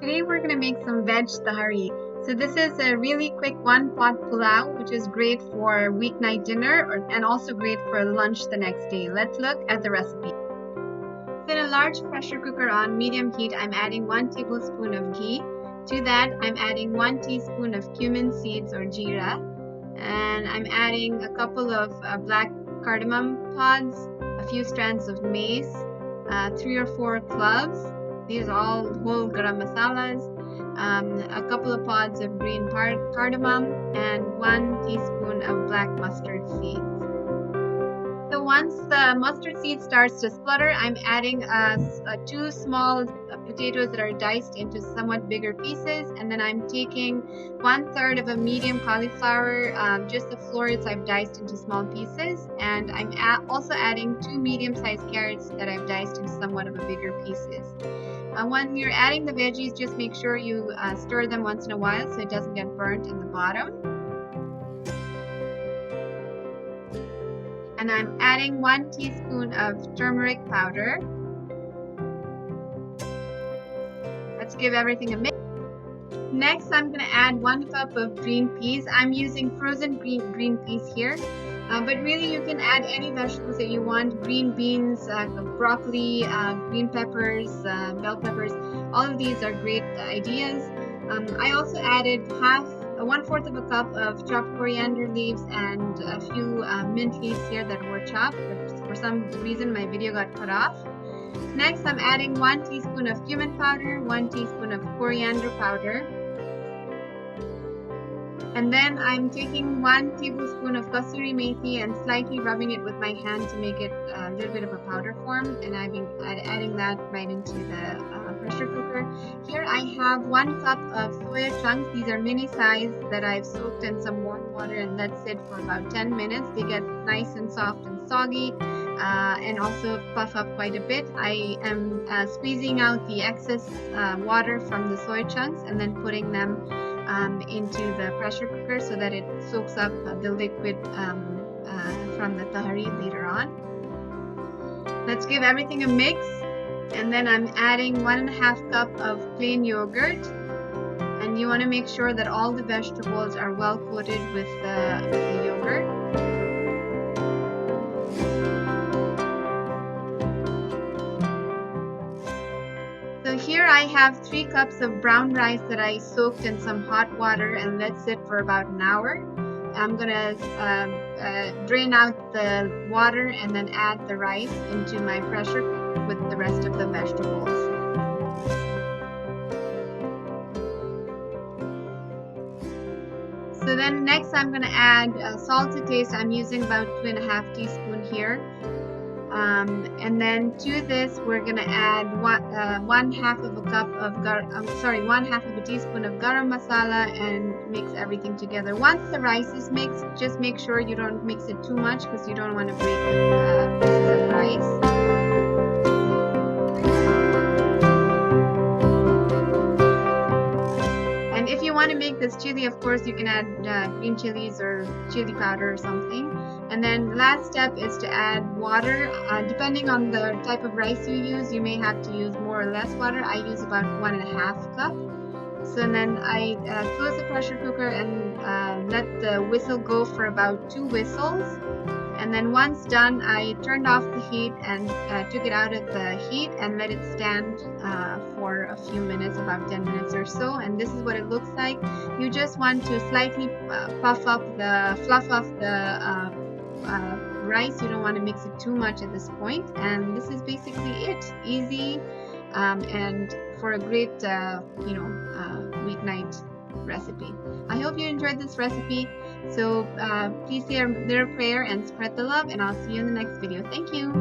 Today we're going to make some Veg Tahari. So this is a really quick one-pot pulao, which is great for weeknight dinner and also great for lunch the next day. Let's look at the recipe. In a large pressure cooker on medium heat, I'm adding 1 tablespoon of ghee. To that, I'm adding 1 teaspoon of cumin seeds or jeera, and I'm adding a couple of black cardamom pods, a few strands of mace, 3 or 4 cloves. These are all whole garam masalas, a couple of pods of green cardamom, and 1 teaspoon of black mustard seeds. So once the mustard seed starts to splutter, I'm adding 2 small potatoes that are diced into somewhat bigger pieces, and then I'm taking 1/3 of a medium cauliflower, just the florets I've diced into small pieces, and I'm also adding 2 medium-sized carrots that I've diced into somewhat of a bigger pieces. When you're adding the veggies, just make sure you stir them once in a while so it doesn't get burnt in the bottom. And I'm adding 1 teaspoon of turmeric powder. Let's give everything a mix. Next, I'm going to add 1 cup of green peas. I'm using frozen green peas here, but really you can add any vegetables that you want. Green beans, broccoli, green peppers, bell peppers. All of these are great ideas. I also added 1/4 of a cup of chopped coriander leaves and a few mint leaves here that were chopped, but for some reason my video got cut off. Next, I'm adding 1 teaspoon of cumin powder, 1 teaspoon of coriander powder, and then I'm taking 1 tablespoon of kasuri methi and slightly rubbing it with my hand to make it a little bit of a powder form, and I've been adding that right into the pressure cooker. Here I have 1 cup of soya chunks. These are mini size that I've soaked in some warm water and let sit for about 10 minutes. They get nice and soft and soggy, and also puff up quite a bit. I am squeezing out the excess water from the soy chunks and then putting them into the pressure cooker so that it soaks up the liquid from the tahari later on. Let's give everything a mix, and then I'm adding 1.5 cup of plain yogurt, and you want to make sure that all the vegetables are well coated with the yogurt. So here I have 3 cups of brown rice that I soaked in some hot water and let sit for about an hour. I'm going to drain out the water and then add the rice into my pressure cooker with the rest of the vegetables. So then next I'm going to add salt to taste. I'm using about 2.5 teaspoons here. And then to this we're going to add 1/2 of a cup of 1/2 of a teaspoon of garam masala and mix everything together. Once the rice is mixed, just make sure you don't mix it too much because you don't want to break the pieces of rice. And if you want to make this chili, of course you can add green chilies or chili powder or something. And then last step is to add water. Depending on the type of rice you use, you may have to use more or less water. I use about 1.5 cup. So then I close the pressure cooker and let the whistle go for about 2 whistles. And then once done, I turned off the heat and took it out of the heat and let it stand for a few minutes, about 10 minutes or so. And this is what it looks like. You just want to slightly fluff up the rice. You don't want to mix it too much at this point. And this is basically it. Easy and for a great weeknight recipe. I hope you enjoyed this recipe. So please say a little prayer and spread the love, and I'll see you in the next video. Thank you.